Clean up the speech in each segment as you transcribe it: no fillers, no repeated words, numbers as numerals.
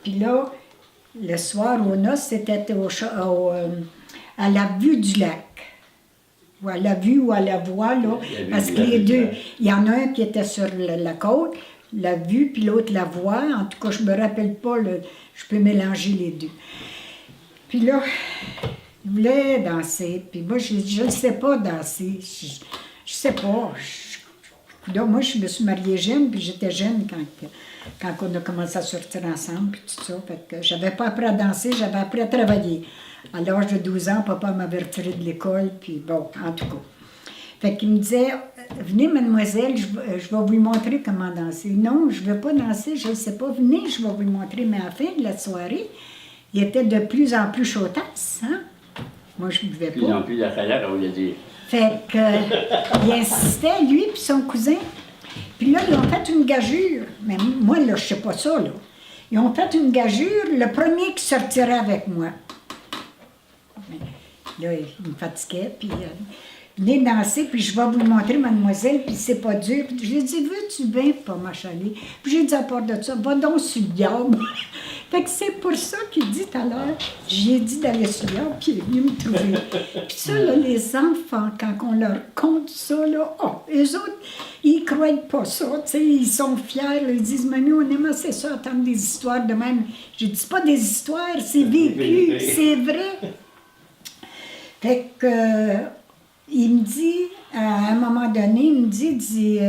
Puis là, le soir, aux noces, c'était à la vue du lac. Ou à la vue ou à la voie, là. Parce que les deux, il y en a un qui était sur la côte, la vue, puis l'autre la voie. En tout cas, je me rappelle pas, je peux mélanger les deux. Puis là, il voulait danser. Puis moi, je ne sais pas danser. Je sais pas. Là, moi, je me suis mariée jeune, puis j'étais jeune quand on a commencé à sortir ensemble, puis tout ça. Fait que j'avais pas appris à danser, j'avais appris à travailler. À l'âge de 12 ans, papa m'avait retiré de l'école, puis bon, en tout cas. Fait qu'il me disait, venez, mademoiselle, je vais vous montrer comment danser. Non, je ne veux pas danser, je ne sais pas, venez, je vais vous montrer. Mais à la fin de la soirée, il était de plus en plus chaudasse, hein? Moi, je ne buvais pas. De plus en plus de chaleur, on va dire. Fait qu'il insistait, lui et son cousin. Puis là, ils ont fait une gageure. Mais moi, là, je ne sais pas ça, là. Ils ont fait une gageure, le premier qui sortirait avec moi. Là, il me fatiguait, puis venez danser, puis je vais vous le montrer, mademoiselle, puis c'est pas dur. Puis j'ai dit, veux-tu bien pas m'achaler? Puis j'ai dit à part de ça, va donc sur le diable. Fait que c'est pour ça qu'il dit tout à l'heure, j'ai dit d'aller sur le diable, puis il est venu me trouver. Puis ça, là, les enfants, quand on leur conte ça, là, oh, eux autres, ils croient pas ça, tu sais, ils sont fiers, là, ils disent, mamie, on aime assez ça, entendre des histoires de même. J'ai dit, c'est pas des histoires, c'est vécu, c'est vrai. Fait que, il me dit, à un moment donné, il me dit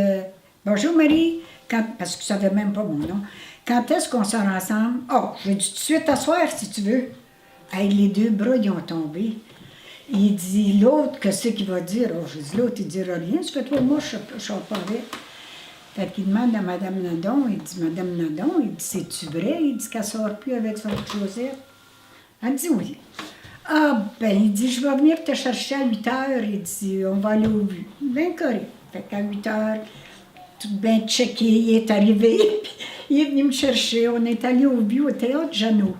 bonjour Marie, parce qu'il ne savait même pas mon nom, quand est-ce qu'on sort ensemble? Oh, je vais tout de suite t'asseoir si tu veux. Hey, les deux bras, ils ont tombé. Il dit, l'autre, qu'est-ce qu'il va dire? Oh, je dis, l'autre, il ne dira rien, ça fait 3 mois, je ne sors pas avec. Fait qu'il demande à Mme Nadon, il dit, Mme Nadon, il dit, c'est-tu vrai? Il dit qu'elle ne sort plus avec son Joseph. Elle dit oui. Ah, ben, il dit, je vais venir te chercher à 8 heures. Il dit, on va aller au but. Bien correct. Fait qu'à 8 heures, tout bien checké, il est arrivé. Il est venu me chercher. On est allé au but, au théâtre Jeannot.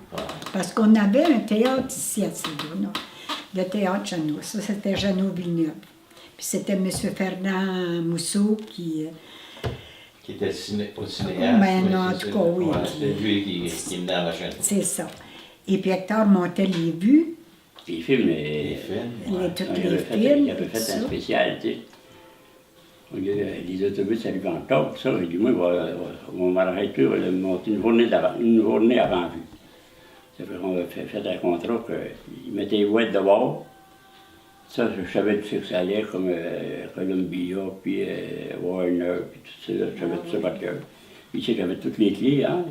Parce qu'on avait un théâtre ici à Sédouna. Le théâtre Jeannot. Ça, c'était Jeannot Villeneuve. Puis c'était M. Fernand Mousseau qui était au cinéaste. Ben non, en tout cas, oui. Ouais, c'était lui qui me dans la chaîne. C'est ça. Et puis Hector montait les vues. Les films, Toutes les films. Il avait fait un spécial, tu sais. Les autobus arrivent en tard, tout ça. Il dit, moi, on va arrêter, on va monter une journée avant vue. Ça fait qu'on a fait un contrat qu'il mettait les ouettes de bord. Ça, je savais tout ce que ça allait, comme Columbia, puis Warner, puis tout ça. Je savais tout ça par cœur. Ici, j'avais toutes les clés, hein.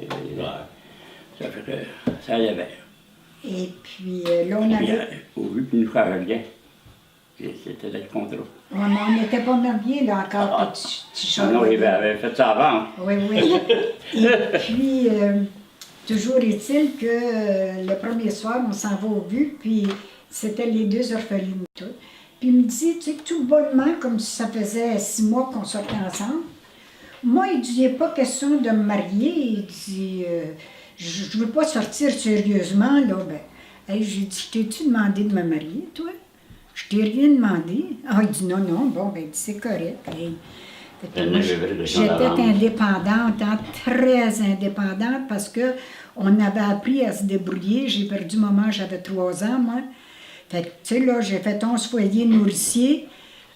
Ça fait que ça allait bien. Et puis là, on avait... Au vu, puis nous faire rien. C'était le contrat. Ouais, mais on n'était pas mariés, là, encore, tu chantes. Non, il avait fait ça avant. Oui, oui. Et puis, toujours est-il que le premier soir, on s'en va au but, puis c'était les 2 orphelines, tout. Puis il me dit, tu sais, tout bonnement, comme si ça faisait 6 mois qu'on sortait ensemble. Moi, il dit, il n'est pas question de me marier. Il dit... je ne veux pas sortir sérieusement, là. Ben, hey, j'ai dit, je t'ai-tu demandé de me marier, toi? Je t'ai rien demandé. Ah, il dit, non, non, bon, ben, c'est correct. Hey. J'étais indépendante, hein, très indépendante, parce qu'on avait appris à se débrouiller. J'ai perdu maman, j'avais 3 ans, moi. Fait que, tu sais, là, j'ai fait 11 foyers nourriciers.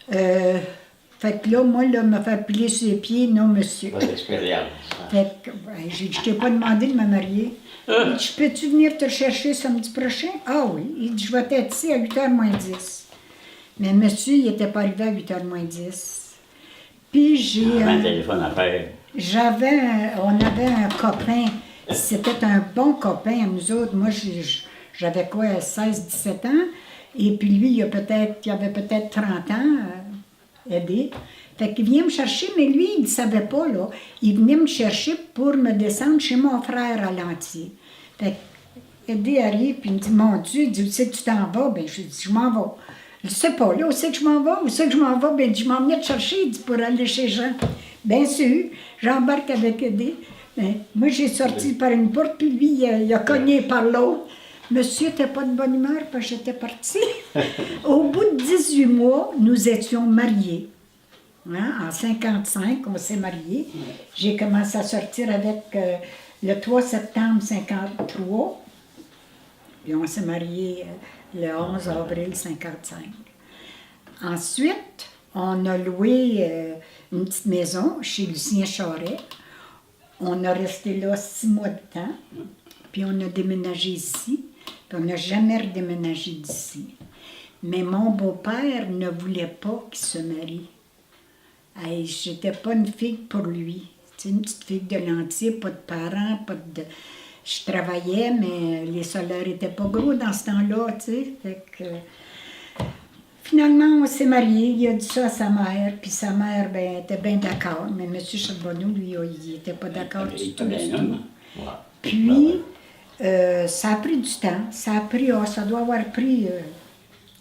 Fait que là, moi, là, me faire plier sur les pieds, non, monsieur. Bonne expérience. Fait que, ben, j'ai dit, je t'ai pas demandé de me marier. Il dit, peux-tu venir te chercher samedi prochain? Ah oui. Il dit, je vais être ici à 8h moins 10. Mais monsieur, il n'était pas arrivé à 8h moins 10. Puis j'ai... un téléphone à faire. On avait un copain. C'était un bon copain à nous autres. Moi, j'avais quoi, 16-17 ans. Et puis lui, il avait peut-être 30 ans. Aidé. Fait qu'il vient me chercher, mais lui, il ne savait pas, là. Il venait me chercher pour me descendre chez mon frère à Lantier. Fait qu'Aidé arrive, puis il me dit, mon Dieu, il dit, où c'est que tu t'en vas? Ben, je dis, je m'en vais. Je sais pas, là, où c'est que je m'en vais? Où c'est que je m'en vais? Ben, je m'en venais te chercher, il dit, pour aller chez Jean. Bien sûr, j'embarque avec Aidé. Ben, moi, j'ai sorti par une porte, puis lui, il a cogné par l'autre. Monsieur n'était pas de bonne humeur parce que j'étais partie. Au bout de 18 mois, nous étions mariés. Hein? En 1955, on s'est mariés. J'ai commencé à sortir avec le 3 septembre 53. Puis on s'est mariés le 11 avril 55. Ensuite, on a loué une petite maison chez Lucien Charret. On a resté là 6 mois de temps. Puis on a déménagé ici. Puis on n'a jamais redéménagé d'ici. Mais mon beau-père ne voulait pas qu'il se marie. Hey, j'étais pas une fille pour lui. Tu sais, une petite fille de Lantier, pas de parents, pas de... Je travaillais, mais les salaires n'étaient pas gros dans ce temps-là, tu sais. Fait que... Finalement, on s'est mariés. Il a dit ça à sa mère, puis sa mère, ben, était bien d'accord. Mais M. Charbonneau, lui, il n'était pas d'accord du tout. Puis, ça a pris du temps. Ça doit avoir pris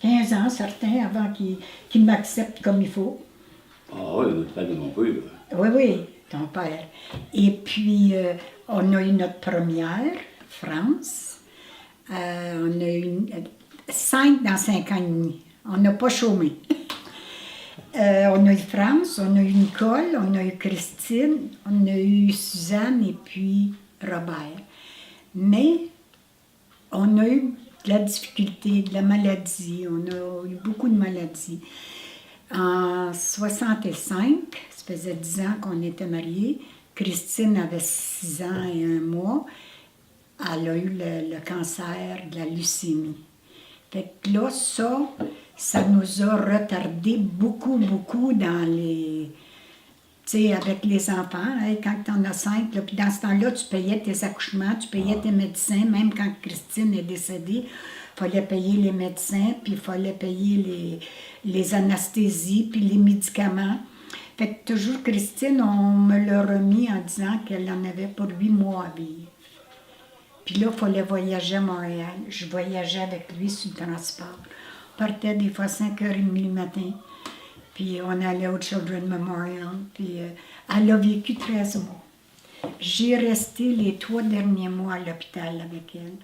15 ans, certains, avant qu'il m'accepte comme il faut. Ah oui, c'est pas de mon père. Oui, ton père. Et puis, on a eu notre première, France. On a eu 5 dans 5 ans et demi. On n'a pas chômé. On a eu France, on a eu Nicole, on a eu Christine, on a eu Suzanne et puis Robert. Mais on a eu de la difficulté, de la maladie, on a eu beaucoup de maladies. En 65, ça faisait 10 ans qu'on était mariés, Christine avait 6 ans et 1 mois, elle a eu le cancer de la leucémie. Fait que là, ça nous a retardé beaucoup dans les... Tu sais, avec les enfants, hein, quand tu en as 5, là, puis dans ce temps-là, tu payais tes accouchements, tu payais tes médecins, même quand Christine est décédée, il fallait payer les médecins, puis il fallait payer les anesthésies, puis les médicaments. Fait que toujours, Christine, on me l'a remis en disant qu'elle en avait pour 8 mois à vivre. Puis là, il fallait voyager à Montréal. Je voyageais avec lui sur le transport. On partait des fois 5h30 le matin. Puis on allait au Children's Memorial. Puis elle a vécu 13 mois. J'ai resté les 3 derniers mois à l'hôpital avec elle,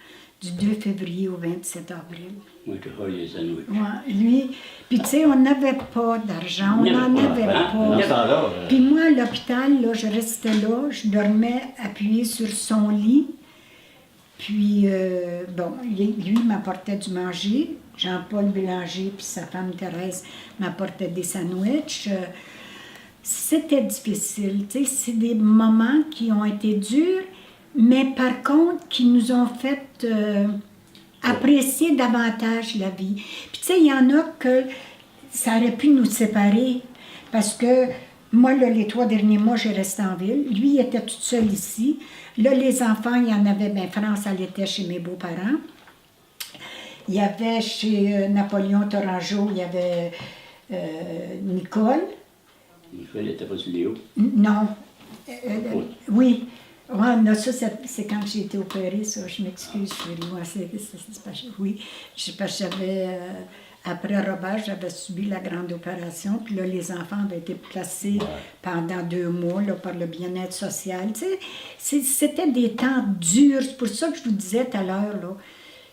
du 2 février au 27 avril. Moi, je faisais les sandwichs. Ouais, lui, puis tu sais, on n'avait pas d'argent, on n'en avait Dans ce pas. temps-là, Puis moi, à l'hôpital, là, je restais là, je dormais appuyée sur son lit. Puis, bon, lui m'apportait du manger. Jean-Paul Bélanger puis sa femme Thérèse m'apportaient des sandwichs. C'était difficile, tu sais, c'est des moments qui ont été durs, mais par contre, qui nous ont fait apprécier davantage la vie. Puis, tu sais, il y en a que ça aurait pu nous séparer, parce que moi, là, les 3 derniers mois, j'ai resté en ville. Lui, il était toute seule ici. Là, les enfants, il y en avait, bien, France, elle était chez mes beaux-parents. Il y avait chez Napoléon Tourangeau, il y avait Nicole. Nicole n'était pas sur Léo. Non. Oui. Ouais, non, ça, c'est quand j'ai été opérée, ça. Je m'excuse, chérie. Ouais, oui. Parce que j'avais... après Robert, j'avais subi la grande opération, puis là, les enfants avaient été placés pendant 2 mois là, par le bien-être social. Tu sais, c'était des temps durs. C'est pour ça que je vous disais tout à l'heure, là,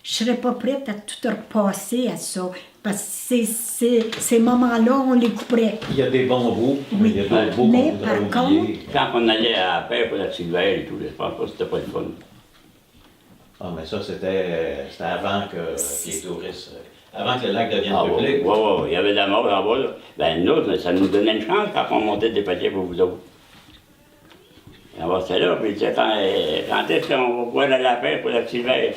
je ne serais pas prête à tout repasser à ça. Parce que ces moments-là, on les couperait. il y a des bons bouts, mais il y a d'autres bouts Mais qu'on par voudrait oublier. Quand on allait à la paix pour la Sylvain et tout, je pense pas que c'était pas le fun. Ah, mais ça, c'était avant que les touristes... Avant que le lac devienne Ah, public. ouais, il y avait de la mort en bas, là. Ben, nous, ça nous donnait une chance quand on montait des paquets pour vous autres. Et on va rester là, puis il disait, quand est-ce qu'on va boire à la paix pour la Sylvain?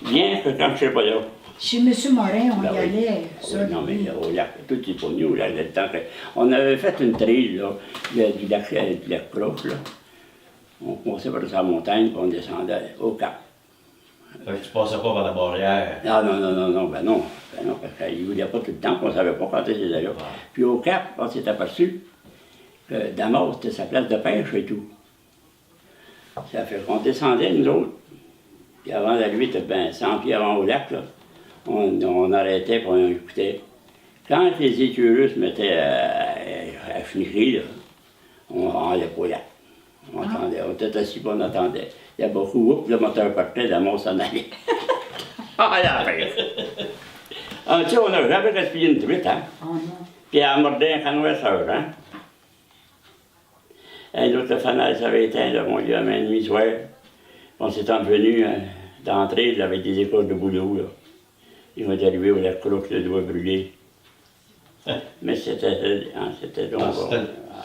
Bien que quand je serai pas là. Chez M. Morin, on Ben y oui. allait. Ça, Oui, non, mais au lac, tout est pour nous, là, le temps que... On avait fait une trille, là, du lac Croche, là. On commençait par sa montagne, puis on descendait au Cap. Fait que tu passais pas par la barrière. Ben non, parce qu'il ne voulait pas tout le temps, qu'on ne savait pas quand il était là. Puis au Cap, on s'est aperçu que Damas, c'était sa place de pêche et tout. Ça fait qu'on descendait, nous autres. Puis avant d'arriver, ben, 100 pieds avant au lac, là, on arrêtait pour on écoutait. Quand les écureuils se mettaient à finir, là, on n'allait pas au lac. On attendait, on était assis, puis on attendait. Il y a beaucoup, oups, le moteur partait, Damas s'en allait. Ah, la pêche! Ah, tu sais, on n'a jamais respiré une truite, hein? Oh non. Puis elle mordait un canouesseur, hein? Et l'autre fanal, ça avait éteint, là, mon Dieu, à main et demi soir. On s'est envenu d'entrer avec des écoles de boulot. Là. Ils vont arriver au lac Croix, le doigt brûlé. Mais c'était donc.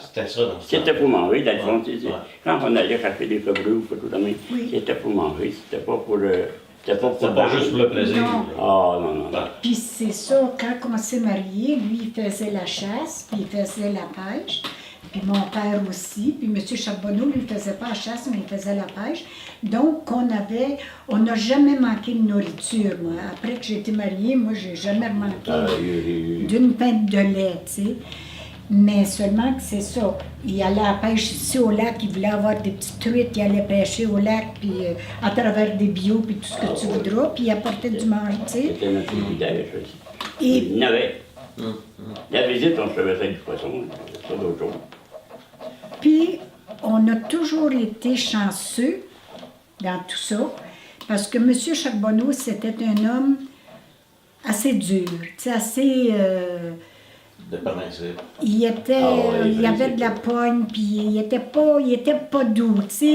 C'était ça dans ce C'était temps. pour manger, dans le fond. Ouais. Quand on allait chercher des cobreux ou tout oui. C'était pour manger, c'était pas pour le. C'était pas pour C'était pas juste pour le plaisir. Non. Ah, non, non. Ouais. Puis c'est ça, quand on s'est mariés, lui, il faisait la chasse, puis il faisait la pêche. Puis mon père aussi. Puis M. Charbonneau, lui, il ne faisait pas la chasse, mais il faisait la pêche. Donc, on n'a jamais manqué de nourriture, moi. Après que j'ai été mariée, moi, j'ai jamais manqué d'une pinte de lait, tu sais. Mais seulement que c'est ça. Il allait à la pêche ici au lac, il voulait avoir des petites truites, il allait pêcher au lac, puis à travers des bio, puis tout ce que tu voudras, puis il apportait du manger, tu sais. C'était notre privilège aussi. Et Il y en avait. La visite, on se faisait du poisson, c'est pas d'autre chose. puis, on a toujours été chanceux dans tout ça, parce que M. Charbonneau, c'était un homme assez dur, tu sais, assez... De principe. il était, Ah ouais, il avait de la pogne, puis il était pas doux, tu sais,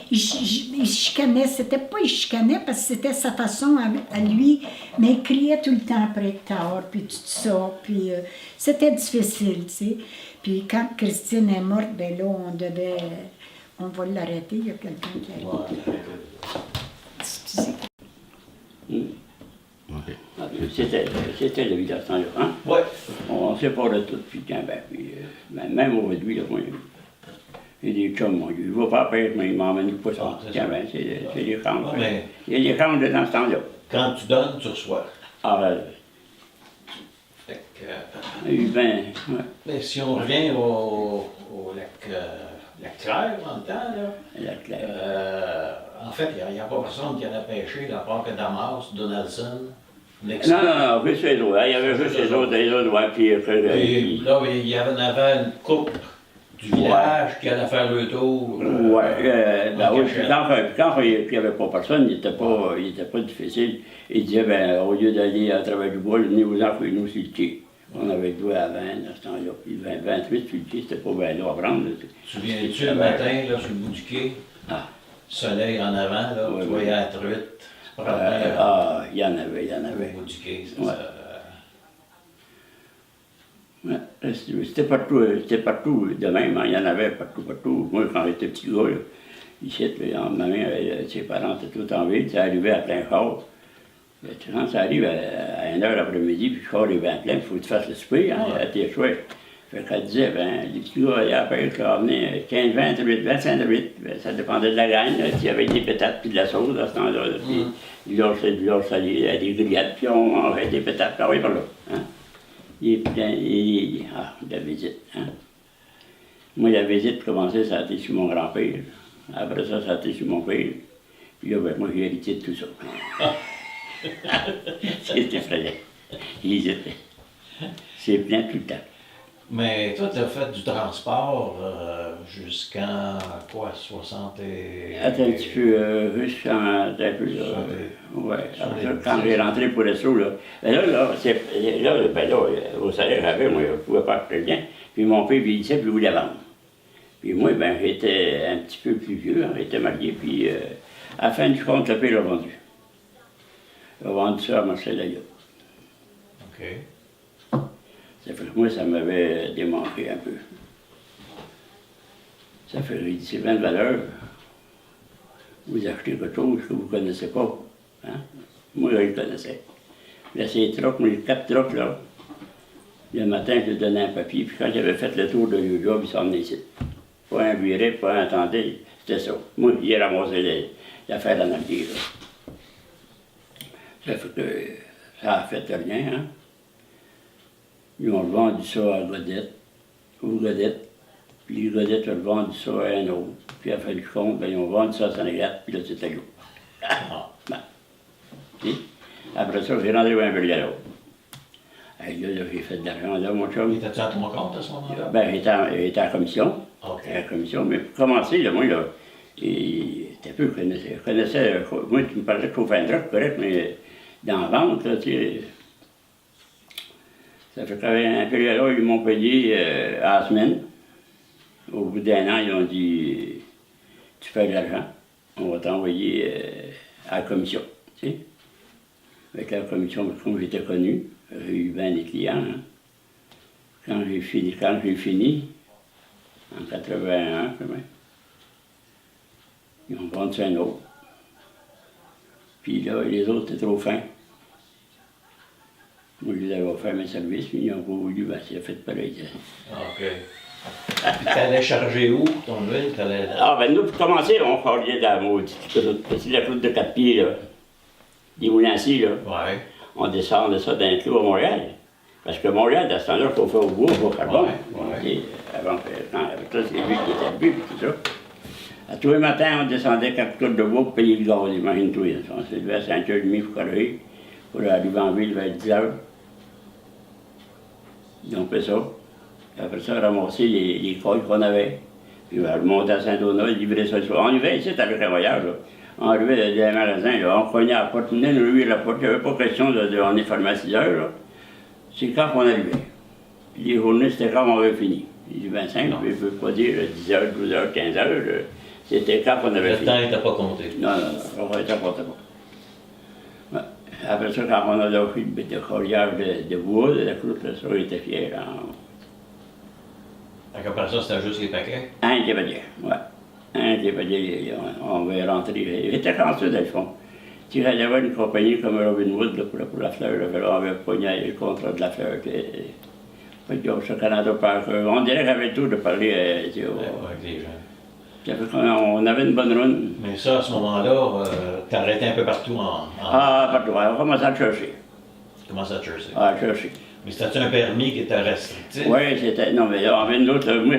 il chicanait, il chicanait parce que c'était sa façon à lui, mais il criait tout le temps après tard, puis tout ça, puis c'était difficile, tu sais. Puis quand Christine est morte, ben là, on va l'arrêter, il y a quelqu'un qui arrive. Ouais. Excusez. C'était le village sans Laurent. Ouais. On s'est pas de tout, puis tiens, puis, même aujourd'hui, là, moi, il y a des chums, moi, il va pas à pêche, mais il m'emmène du poisson. Ah, c'est Tiens, ça. c'est des changes. Ouais, mais- Il y a des changes dans ce temps-là. Quand tu donnes, tu reçois. Ah, Fait que, il y a eu ben, ouais, mais si on revient au lac Claire, dans le temps, là, la claire. en fait, il n'y a pas personne qui allait pêcher, à part que Damas, Donaldson, Nixon. Non, juste les autres. Il y avait juste les autres, ouais, puis après, Et là, il y avait une couple du village qui allait faire le tour. ouais, ben en oui, cachette. quand il n'y avait pas personne, il était pas difficile. Il disait, ben, au lieu d'aller à travers du bois, venez-vous-en chez nous sur le quai. On avait joué à 20 dans ce temps-là. Puis 28 sur le quai, c'était pas bien là à prendre. Là. Tu viens-tu le matin, là, sur le bout du quai, Ah. soleil en avant, là, Ouais, tu ouais. voyais la truite, tu promenais Il y en avait, il y en au avait. bout du quai. Ouais. Ouais, c'était partout de même, hein, il y en avait partout. Moi, quand j'étais petit gars, là, ici, là, ma mère, ses parents étaient tout en ville, ça arrivait à plein char. Quand ça arrive à 1h l'après-midi, puis le char est bien plein, il faut que tu fasses le souper, hein, Ouais. à tes chouettes. Fait qu'elle disait, ben, les petits gars allaient à la pêche, là, venaient 15, 20 truites, 25 truites, ben, ça dépendait de la gagne, là, s'il y avait des pétates puis de la sauce à ce temps-là, là, puis du lard salé, des grillades, puis on mangeait des pétates, puis on par là. Hein. La visite. Hein. Moi, la visite commençait, ça a été sur mon grand-père. Après ça, ça a été sur mon père. Puis là, ben, moi, j'ai hérité de tout ça. C'est effrayant. Ils étaient. C'est plein tout le temps. Mais toi, tu as fait du transport jusqu'en quoi, 60 et... Attends un petit peu, jusqu'en. Attends un peu, là. Ouais. Après ça, quand j'ai rentré pour le saut, là. Ben là, au salaire que j'avais, moi, je ne pouvais pas acheter rien. Puis mon père vieillissait, puis il voulait vendre. Puis moi, ben, j'étais un petit peu plus vieux, hein, j'étais marié, puis à la fin du compte, le père l'a vendu. Il a vendu ça à Marcel Ayotte. OK. Ça fait que moi, ça m'avait démanqué un peu. Ça fait, il dit, c'est plein de valeur. Vous achetez quelque chose que vous ne connaissez pas. Hein? Moi, je le connaissais. Là, ces trocs, moi, les 4 trocs, là, le matin, je lui donnais un papier, puis quand j'avais fait le tour de le job, il s'en venait ici. Pas un viré, pas un attendé, c'était ça. Moi, il ramassé l'affaire en arrière, là. Ça fait que ça a fait rien, hein. Ils ont vendu ça à Godette, aux Godettes. Puis les Godettes ont vendu ça à un autre. Puis à la fin du compte, ben, ils ont vendu ça à Sénégal, puis là, c'était l'eau. Ah, ben. Puis, après ça, j'ai rendu un peu là. Hey, là, j'ai fait de l'argent là, mon chum. Étais-tu à ton compte à ce moment-là? Ben, j'étais en commission. OK. J'étais en commission, mais pour commencer, là, moi, là, c'était peu, je connaissais, moi, tu me parlais de chauffer un truc, correct, mais dans la vente, là, tu sais, ça fait un période-là, ils m'ont payé à la semaine. Au bout d'un an, ils ont dit, tu fais de l'argent. on va t'envoyer à la commission. Tu sais. Avec la commission, comme j'étais connu, j'ai eu bien des clients. Hein. Quand j'ai fini, en 81, quand même, ils ont vendu un autre. Puis là, les autres étaient trop fins. Moi, je les avais offert mes services, mais ils n'ont pas voulu, ben, c'est fait pareil. OK. Puis t'allais charger où, ton huile? Ah, ben nous, pour commencer, on chargeait de la maudite. C'est la route de 4 pieds, là. Des moulins-ci, là. Ouais. On descendait ça d'un clos à Montréal. Parce que Montréal, à ce temps-là, il faut faire au bois, au carbone. Ouais. Et avant, avec ça, c'est lui qui était bu, tout ça. À tous les matins, on descendait 4 tonnes de bois pour payer le gaz, imagine-toi. On se levait à 5h30 pour carrer, pour arriver en ville vers 10h. Et on fait ça. Et après ça, ramasser les feuilles qu'on avait. Puis on remonter à Saint-Donat, livrer ça le soir. On arrivait ici avec un voyage, là. On arrivait dans les magasins, là. On cognait à la porte, on venait nous ouvrir la porte. Il n'y avait pas question on est fermé à 6 heures, là. C'est quand on arrivait. Puis les journées, c'était quand on avait fini. Il dit 25, je ne peux pas dire 10 h, 12 h, 15 h. C'était quand on avait fini. Le temps n'était pas compté. Non, on ne comptait pas. Ouais. Après ça, quand on a lâché le corrière de bois, de la croûte, là, ça, on était fiers. Donc après ça, c'était juste les paquets? Un cavalier, ouais. Un cavalier, on va rentrer. Il était chanceux, dans le fond. Tu allais avoir une compagnie comme Robin Wood là, pour la fleur. Là, on avait pogné le contrat de la fleur. Pas de job sur Canada Parker. On dirait qu'il y avait tout de parler Avec les gens. Ça fait qu'on avait une bonne run. Mais ça, à ce moment-là, t'arrêtais un peu partout Ah, partout. On commençait à le chercher. Tu commençais à chercher. Ah, à chercher. Mais c'était un permis qui était restrictif? Oui, c'était. Non, mais on avait une autre. Moi,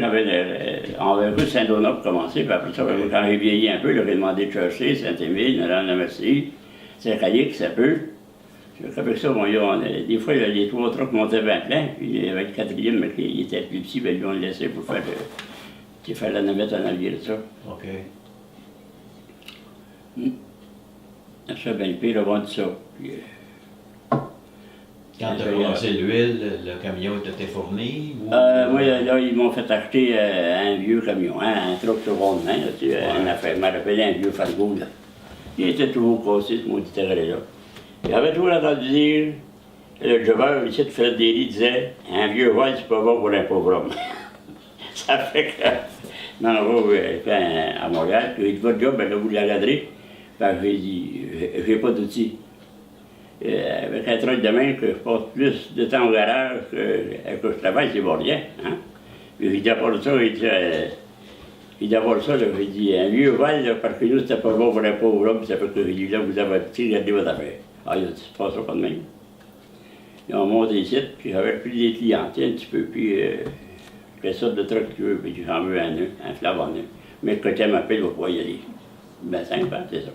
on avait rue Saint-Donat pour commencer. Puis après ça, quand j'ai vieilli un peu, j'aurais demandé de chercher Saint-Émile, Nolin-la-Merci, Saint-Calix, ça peut. Avec ça, bon, des fois, les 3 trucks montaient bien plein. Puis il y avait le 4e, mais qui était plus petit, ben, lui, on le laissait pour faire la navette en arrière de ça. OK. Ça, ben, le pire a vendu ça. Puis, quand tu as commencé l'huile, le camion était fourni? Ou... oui, là, ils m'ont fait acheter un vieux camion, un truck sur rondement, une affaire. Je me rappelais un vieux Fargo, là. Il était toujours cassé, ce maudit terrain-là. J'avais toujours entendu dire, le joveur ici de Fred Daly disait, un vieux voile, c'est pas bon pour un pauvre homme. Ça fait que, non, on va à Montréal, puis il dit, votre job, ben là, vous l'encadrez. Ben, j'ai dit, j'ai pas d'outils. Avec un truc de main que je passe plus de temps au garage que je travaille, c'est bon rien. Hein? Puis il dit, à part ça, il dit, à part ça, là, il dit, un vieux voile, là, parce que nous, c'était pas bon pour un pauvre homme, ça fait que il dit, là, vous avez petit, regardez votre affaire. Ah, il a dit, c'est pas ça, pas de même. Ils ont monté ici, puis j'avais plus des clients, un petit peu, puis quelle sorte de truc tu veux, puis j'en veux un flav en un. Mais quand tu m'appelles, il va pouvoir y aller. Ben, simple, hein, c'est ça.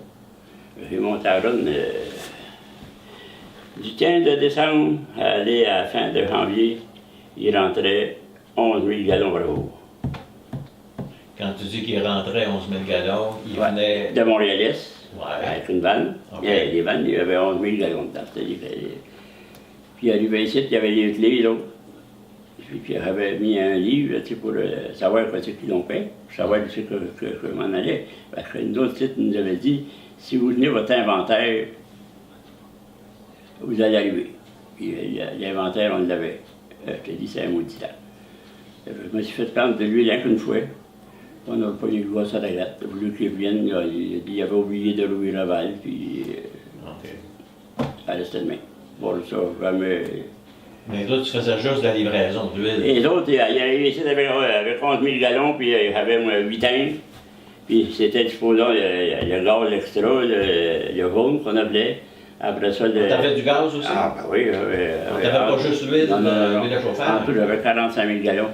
J'ai monté à Ronne du 15 décembre à aller à la fin de janvier, il rentrait 11 000 gallons par jour. Quand tu dis qu'il rentrait 11 000 gallons, il venait... De Montréal-Est, avec une vanne. Okay. Il y avait des vannes, il y avait 11 000 gallons dedans. Puis il arrivait ici, il y avait les clés, là. Puis j'avais mis un livre pour savoir quoi c'est qu'ils l'ont fait, pour savoir où c'est que je m'en allais. Parce qu'une autre site nous avait dit, si vous venez votre inventaire, vous allez arriver. Puis l'inventaire, on l'avait. Je te dis, c'est un maudit temps. Je me suis fait prendre de l'huile qu'une fois. On n'a pas eu le gosse à la gratte. Il a voulu qu'il vienne, il avait oublié de louer Laval, puis elle restait de main. Bon, ça, jamais. Mais là, tu faisais juste de la livraison d'huile. Et l'autre, il arrivait ici avec 11 000 gallons, puis il avait 8 tanks. Puis c'était disposant le gaz extra, le jaune qu'on appelait. Après ça, T'avais du gaz aussi? Ah, ben oui. T'avais pas juste l'huile, l'huile de chauffage? En tout, j'avais 45 000 gallons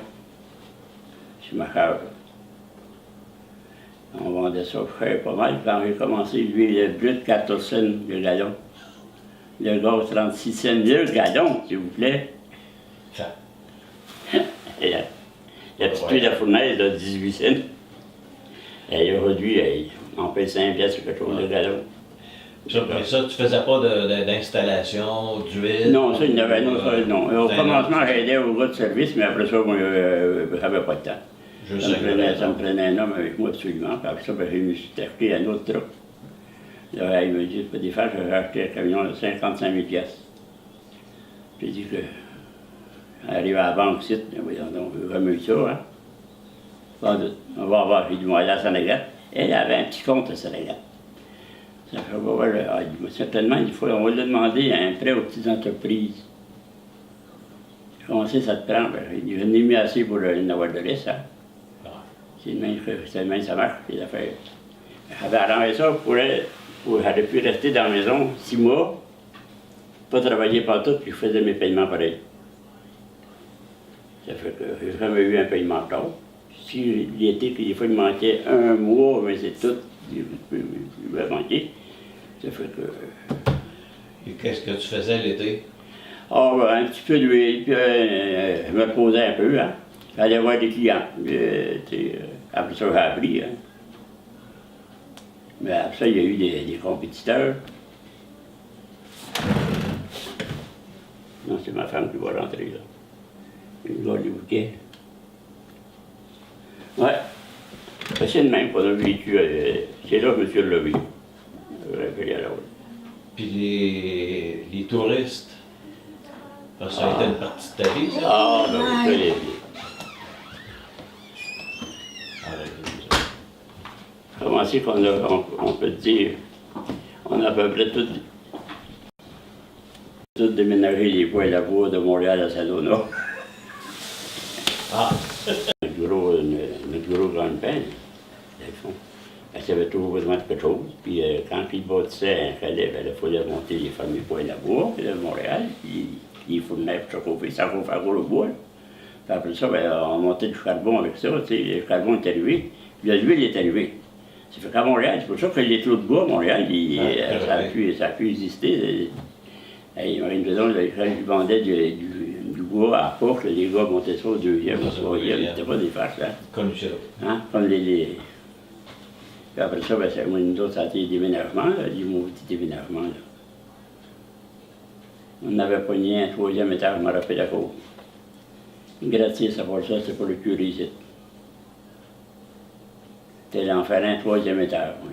sur ma cave. On vendait ça cher pas mal. Quand j'ai commencé, l'huile brute, 14 cents le gallon. Le gaz, 36 cents le gallon, s'il vous plaît. Ça. Et la petite huile à fournaise, de 18 cents. Et aujourd'hui, on paye 5 piastres quelque chose de gallon. Mais ça, tu faisais pas d'installation d'huile? Non, ça, il n'y non. Au commencement, j'aidais au gars de service, mais après ça, moi, j'avais pas de temps. Je Ça me sais prenait, que ça me prenait un homme avec moi absolument. Puis après ça, ben, je me suis acheté un autre truck. Là, il m'a dit, pas des faire, j'avais acheté un camion de 55 000 piastres. J'ai dit que, arrivé à la banque, site, voyons donc, on veut jamais ça, hein. Pas doute. On va voir, j'ai dit, moi, aller à Saint-Agathe. Elle avait un petit compte à Saint-Agathe. Ça fait, voilà, il dit, certainement, il faut, on va lui demander un prêt aux petites entreprises. J'ai commencé, ça te prend. Ben, il dit, j'en ai mis assez pour une avoir de l'Est, hein. C'est le même que ça marche, les affaires. J'avais arrangé ça j'aurais pu rester dans la maison 6 mois, pas travailler partout, puis je faisais mes paiements pareil. Ça fait que j'ai jamais eu un paiement tard. Si l'été, des fois, il me manquait un mois, mais c'est tout, il m'a manqué. Ça fait que... Et qu'est-ce que tu faisais l'été? Ah, ben, un petit peu d'huile, puis je me reposais un peu, hein. J'allais voir des clients. Après ça, j'ai appris, hein. Mais après ça, il y a eu des compétiteurs. Non, c'est ma femme qui va rentrer, là. Il va du bouquet. Ouais. Ben, c'est le même qu'on a vécu. C'est là que je me suis relevé. Puis les touristes, ça a été une partie de ta vie, ça? Ah, ben oui, ça, les... Comment c'est on peut dire, on a à peu près tout déménagé les poêles à bois de Montréal à Saint-Donat. Ah! Notre gros grand-père, dans le fond, elle savait toujours besoin de quelque chose. Puis quand il bâtissait un chalet, il fallait monter les fameux poêles à bois de Montréal. Puis il fournait pour se chauffer, ça chauffe à gros le bois. Puis après ça, on montait du charbon avec ça. Le charbon est arrivé, puis l'huile est arrivée. Ça fait qu'à Montréal, c'est pour ça que les trous de bois à Montréal, ça a pu exister. Il y avait une maison, quand je vendais du bois à la porte, les gars montaient ça au deuxième, au troisième, c'était pas des fâches, hein. Comme ça. Hein? Comme les... Puis après ça, nous autres, ça a été des déménagements, des maudits déménagements, là. On avait pogné un troisième étage, je me rappelle à cause. Gratis, à part ça, c'était pour le curé ici. C'était d'en faire un troisième étage, oui.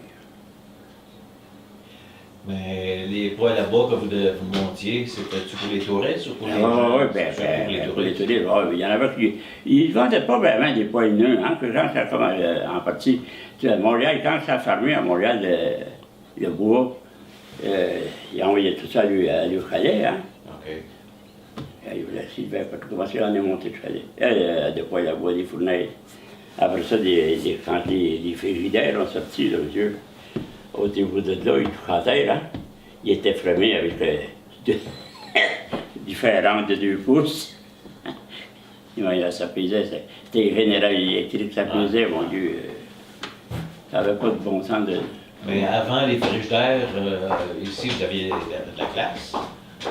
Mais les poêles à bois que vous montiez, c'était-tu pour les touristes ou pour les Oui, pour pour les touristes, il y en avait qui... Ils ne vendaient pas vraiment des poêles neufs, hein, que quand ça, comme en partie... Tu sais, à Montréal, quand ça a fermé à Montréal, le bois, ils envoyaient tout ça à lui chalet, hein. OK. Il devait commencer à en monter de chalet. Des poêles à bois, des fournaises. Après ça, quand les frigidaires ont sorti, là, monsieur, au niveau de là, ils touchaient, hein. Ils étaient fermés avec différentes de 2 pouces. Ça pesait, c'était Général Électrique, ça pesait, mon Dieu. Ça n'avait pas de bon sens de... Mais avant les frigidaires, ici, vous aviez de la glace?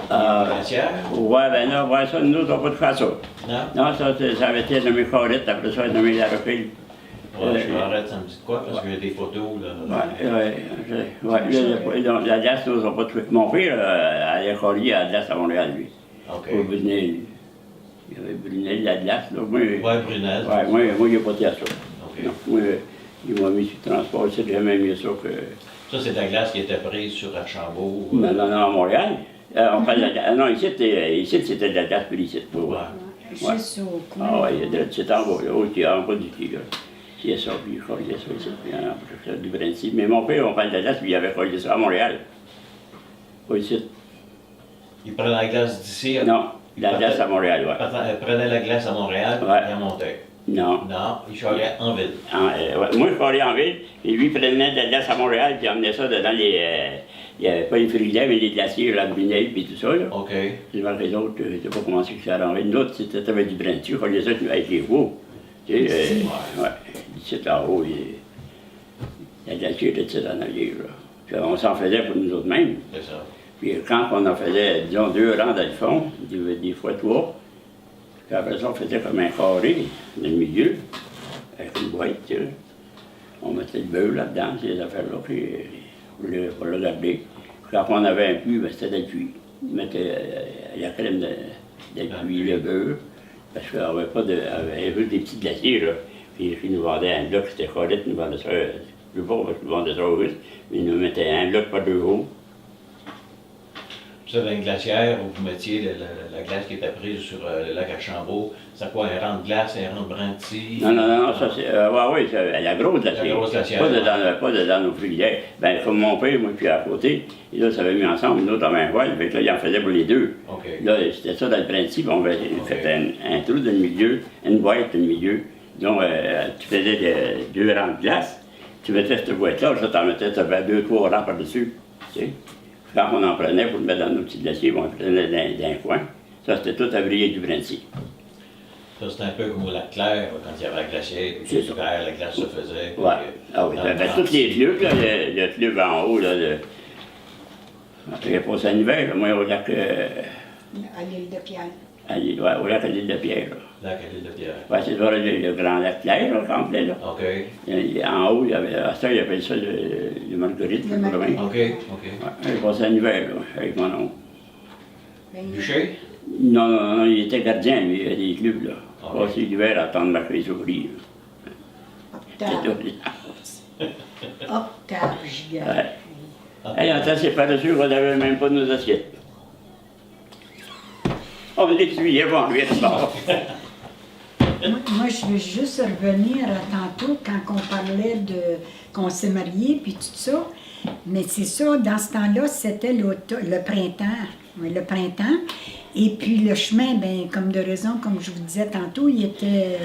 Glacière? Ouais, ben non, ouais, ça, nous, on n'a pas de faire ça. Non? Non, ça avait été nommé Corette, après ça, nommé La Roquille. Ouais, je m'arrête, ça me dit de quoi? Parce qu'il y a des photos, là. La glace, nous, on n'a pas tout. Mon père, à l'école, à la glace à Montréal, lui. OK. Au Brunel. Il y avait Brunel, la glace, là. Ouais, Brunel. Ouais, moi, il n'y a pas été à ça. OK. Non, moi, il m'a mis sur le transport, c'est jamais mieux ça que... Ça, c'est de la glace qui était prise sur Archambault. Non, à Montréal. On parle de la glace. Non, ici, c'était de la glace, puis ici, Ouais. Juste au coin. Ah, oui, il y a de c'est en bas, là, il y a en bas du tigre. Il y a ça, puis il collait ça ici, puis il y en a du principe. Mais mon père, on parle de la glace, puis il avait collé ça à Montréal. Pas ici. Il prenait la glace d'ici? Non, la glace à Montréal, oui. Il prenait la glace à Montréal, Ouais. et il montait. Non. Non, il charriait en ville. Ouais. Moi, je parlais en ville, et lui, il prenait de la glace à Montréal, puis il emmenait ça dans les... il n'y avait pas les frigidaires, mais les glaciers, la Brunel, puis tout ça, là. OK. C'est vrai que les autres, je ne sais pas comment c'est que ça arrangé. Nous autres, c'était avec du brin dessus, on collait ça avec les veaux. Tu sais, ouais. Ici, en haut, la glacier était en arrière, là. Puis on s'en faisait pour nous autres mêmes. C'est ça. Puis quand on en faisait, disons, 2 rangs dans le fond, des fois 3, puis après ça, on faisait comme un carré dans le milieu, avec une boîte, tu sais. On mettait le beurre là-dedans, ces affaires-là, puis pour le garder. Puis quand on avait un puits, ben, c'était de puits. On mettait la crème de puits, le beurre, parce qu'on n'avait pas de... avait juste des petits glaciers, là. Puis ils nous vendaient un bloc, c'était Colette, ils nous vendaient ça, je sais pas parce qu'ils vendaient ça au russe, mais ils nous mettaient un bloc par deux hauts. Vous avez une glacière où vous mettiez la glace qui était prise sur le lac Archambault. C'est quoi, un rang de glace, un rang de brintis? Non, ça c'est. Oui, c'est la grosse glacière. La grosse glacière. Pas dedans nos frigidaires. Ben, comme mon père, moi, puis à côté, et là, ça avait mis ensemble, une autre en main voile, fait que là, il en faisait pour les deux. OK. Là, c'était ça dans le principe, on avait fait un trou dans le milieu, une boîte dans le milieu. Donc, tu faisais deux rangs de glace, tu mettais cette boîte-là, ça t'en mettais, tu avais deux, trois rangs par-dessus. Tu sais. Quand on en prenait pour le mettre dans nos petits glaciers, on le prenait d'un coin. Ça, c'était tout avrillé du principe. Ça, c'était un peu comme au lac Clair, quand il y avait la glacière, puis l'hiver, la glace se faisait. Oui. Ah oui, ben, tous les clubs, là, le club en haut, là, j'ai passé un hiver, là, moi, au lac, À l'île de Pierre. au lac à l'île de Pierre. Lac à l'île de Pierre. Oui, c'est le grand lac Clair, là, complet, là. OK. En haut, il y avait, à ça, ils appellent ça le Marguerite, Le le Marguerite. Provins. OK, OK. Ouais, j'ai passé un hiver, là, avec mon oncle. Ben, Bûcher? Non, il était gardien, lui, il y avait des clubs, là. Ok. Passé l'hiver à attendre marcher les ouvriers, là. C'est Octave. tout. Octave, giga. Ouais. Hey, en temps, c'est pas sûr qu'on n'avait même pas nos assiettes. On les essuyait, bon, lui, c'est bon. Moi, je veux juste revenir à tantôt quand on parlait de qu'on s'est mariés puis tout ça. Mais c'est ça, dans ce temps-là, c'était le printemps. Oui, le printemps. Et puis le chemin, ben, comme de raison, comme je vous disais tantôt, il était